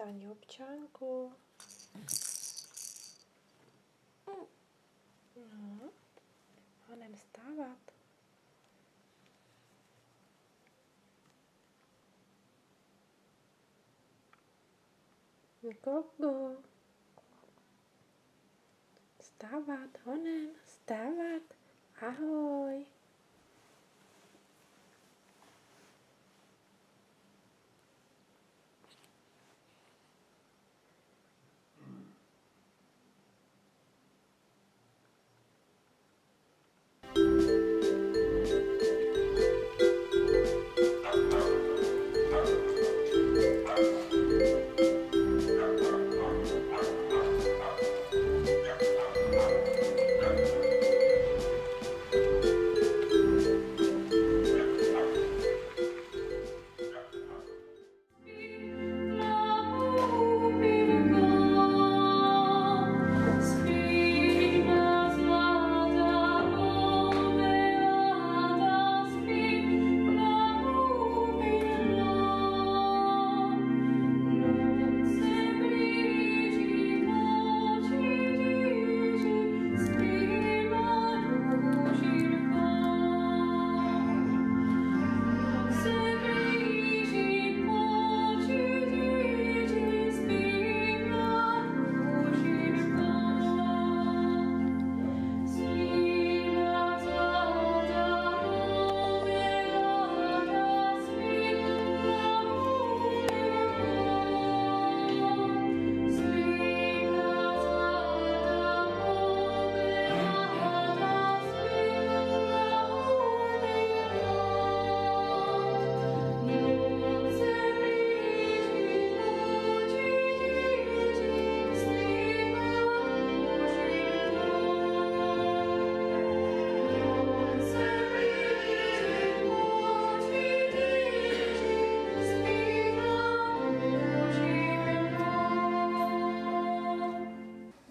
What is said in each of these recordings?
přivítání občánku. No, honem vstávat. Gogo. Vstávat, honem, vstávat. Ahoj.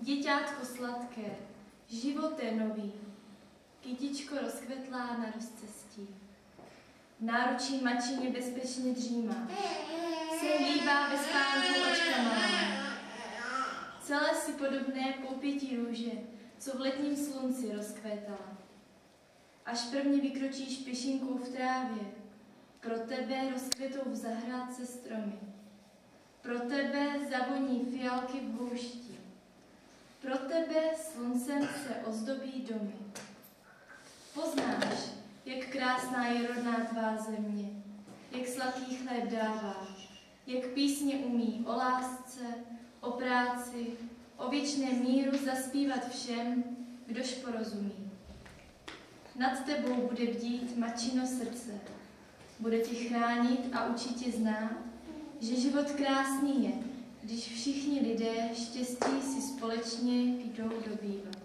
Děťátko sladké, život je nový, kytičko rozkvetlá na rozcestí. V náručí mačině bezpečně dřímá, sen hýbá ve spánku očka malá. Celé si podobné koupětí růže, co v letním slunci rozkvétala. Až prvně vykročíš pěšinkou v trávě, pro tebe rozkvětou v zahrádce stromy. Pro tebe zavoní fialky v poušti. Pro tebe sluncem se ozdobí domy. Poznáš, jak krásná je rodná tvá země, jak sladký chléb dává, jak písně umí o lásce, o práci, o věčném míru zaspívat všem, kdož porozumí. Nad tebou bude bdít matčino srdce, bude tě chránit a učit tě znát, že život krásný je, když všichni lidé štěstí si společně jdou dobývat.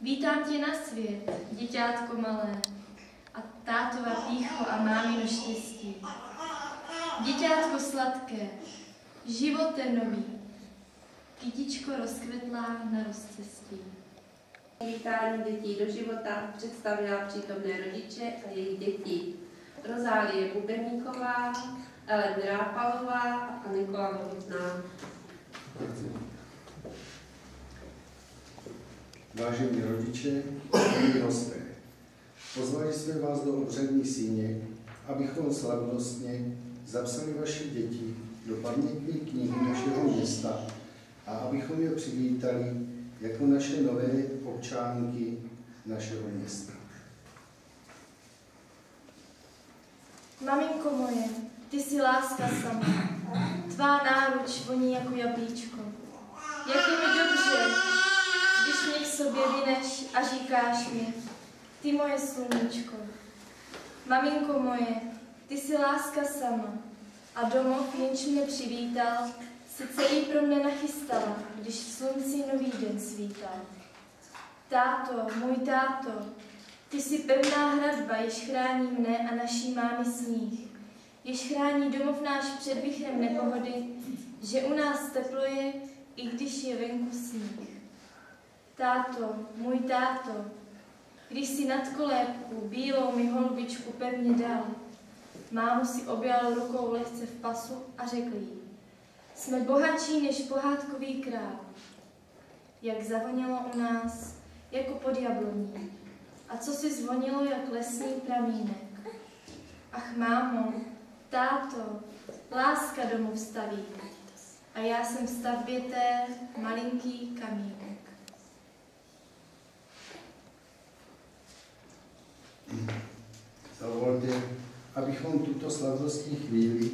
Vítám tě na svět, děťátko malé, a tátova pýcho a mámino štěstí. Děťátko sladké, život je nový, kytičko rozkvetlá na rozcestí. Vítání dětí do života představila přítomné rodiče a jejich děti. Rozálie Bubeníková, Ellen Drápalová a Nikola Novotná. Vážení rodiče, milí hosté, pozvali jsme vás do obřadní síně, abychom slavnostně zapsali vaše děti do pamětní knihy našeho města a abychom je přivítali jako naše nové občánky našeho města. Maminko moje, ty jsi láska sama, tvá náruč voní jako jablíčko. Jak je mi dobře, když mě k sobě vyneš a říkáš mi, ty moje sluníčko. Maminko moje, ty jsi láska sama a domov, jenž mne přivítal, si celý pro mne nachystala, když v slunci nový den svítal. Táto, můj táto, ty jsi pevná hradba, jež chrání mne a naší mámy sníh, jež chrání domov náš před vichrem nepohody, že u nás teplo je, i když je venku sníh. Táto, můj táto, když si nad kolébku bílou mi holubičku pevně dal, mámu si objal rukou lehce v pasu a řekl jí: Jsme bohatší než pohádkový král. Jak zavonilo u nás, jako pod jabloní. A co si zvonilo, jak lesní pramínek. Ach, mámo, táto, láska domů staví. A já jsem v stavbě té malinký kamínek. Dovolte, abychom tuto slavnostní chvíli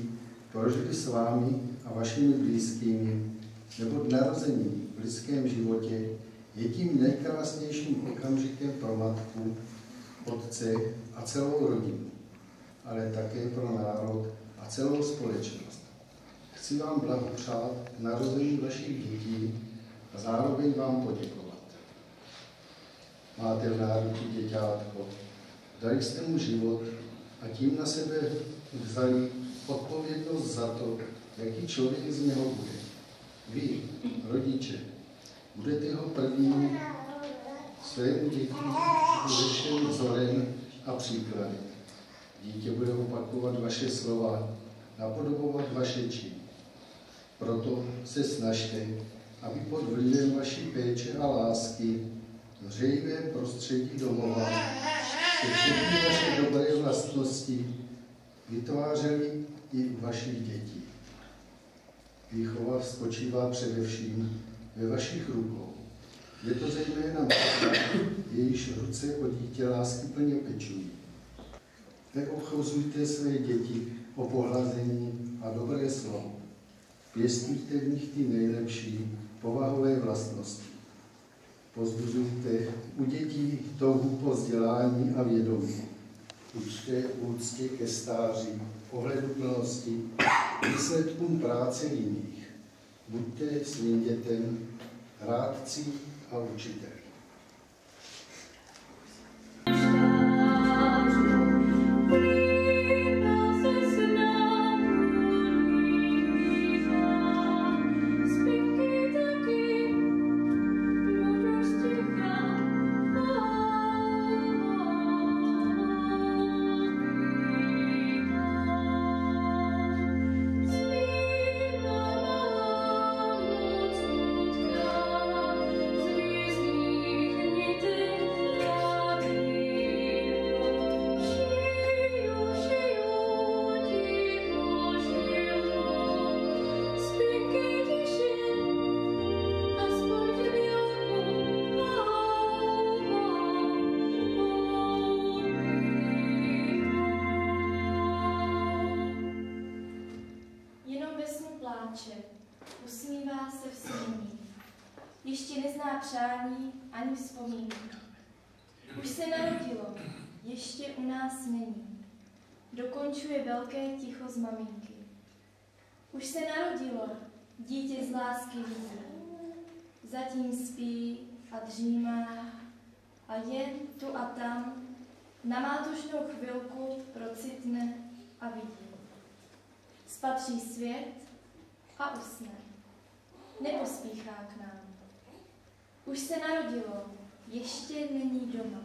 prožili s vámi a vašimi blízkými, neboť narození v lidském životě je tím nejkrásnějším okamžikem pro matku, otce a celou rodinu, ale také pro národ a celou společnost. Chci vám blahopřát k narození vašich dětí a zároveň vám poděkovat. Máte v náručí děťátko, dali jste mu život a tím na sebe vzali odpovědnost za to, jaký člověk z něho bude. Vy, rodiče, budete jeho prvním svému děti vzešlým vzorem a příkladem. Dítě bude opakovat vaše slova, napodobovat vaše činy. Proto se snažte, aby pod vlivem vaší péče a lásky v hřejivém prostředí domova se všechny vaše dobré vlastnosti vytvářely i u vašich dětí. Výchova spočívá především ve vašich rukou. Je to zejména matka, jejíž ruce o dítě láskyplně pečují. Neobchozujte své děti o pohlazení a dobré slovo. Pěstujte v nich ty nejlepší povahové vlastnosti. Pozbuzujte u dětí touhu po vzdělání a vědomí. Učte úctě ke stáří, ohleduplnosti, výsledkům práce jiných. Buďte svým dětem rádci a učiteli. Usmívá se v snění. Ještě nezná přání ani vzpomínky. Už se narodilo, ještě u nás není. Dokončuje velké ticho z maminky. Už se narodilo, dítě z lásky vidí. Zatím spí a dřímá a jen tu a tam na mátožnou chvilku procitne a vidí. Spatří svět a usne. Nepospíchá k nám. Už se narodilo, ještě není doma.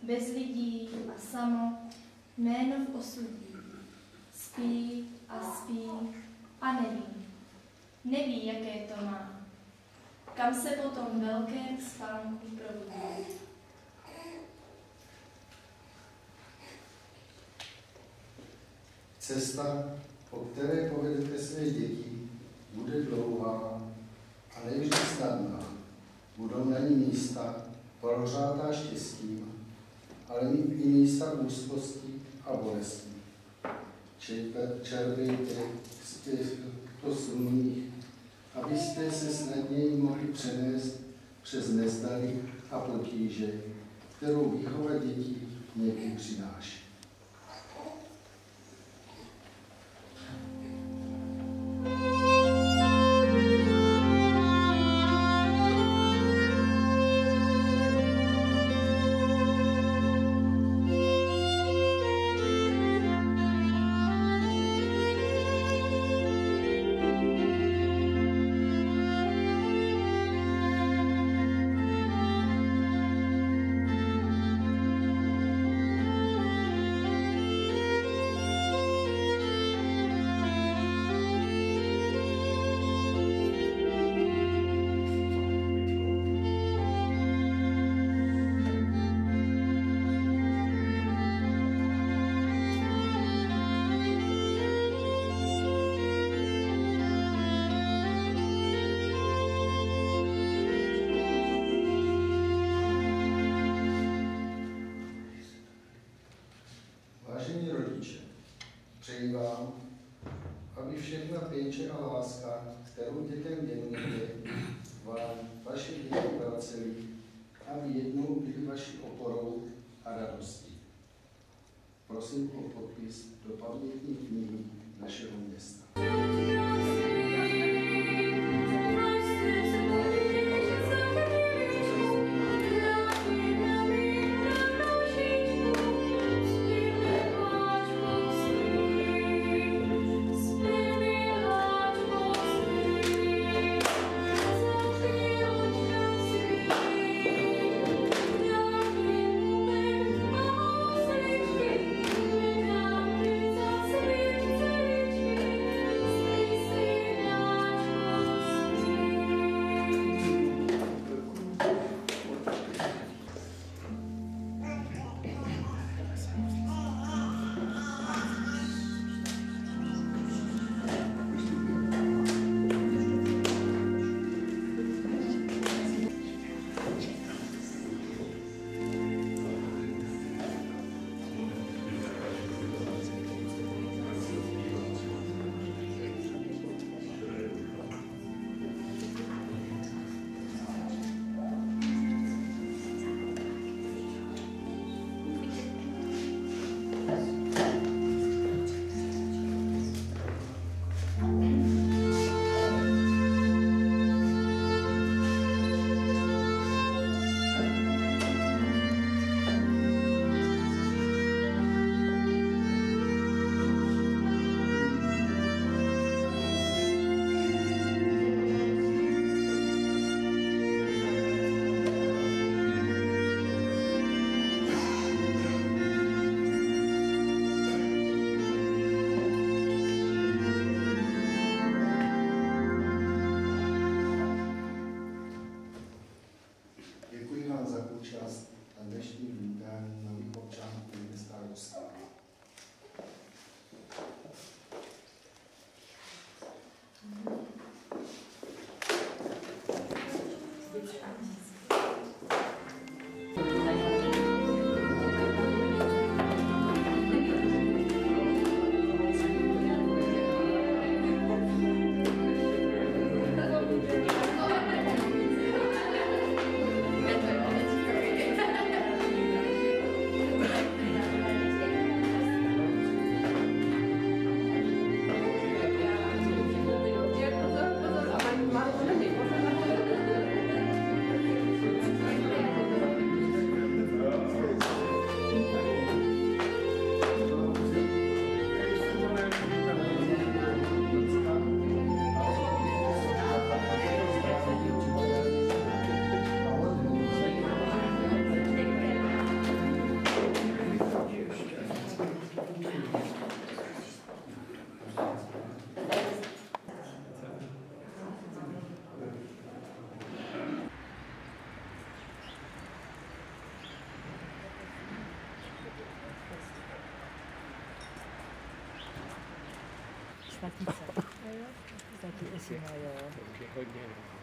Bez lidí a samo, jméno v osudí. Spí a neví. Neví, jaké to má. Kam se po tom velkém spánku probudí. Cesta, po které povedete své děti, bude dlouhá a nevždy snadná. Budou na ní místa prohřátá štěstím, ale i místa úzkosti a bolesti. Čerpejte z těchto slunných, abyste se snadněji mohli přenést přes nezdary a potíže, kterou výchova dětí někdy přináší. vám, aby všechna péče a láska, kterou dětem věnujete, vám vaše děti vracely, aby jednou byly vaší oporou a radostí. Prosím o podpis do pamětní knihy našeho města. Děkuji vám za účast na dnešním vítání nových občanů města Rostock. Svatnice. Taky osima, jo. Hodně.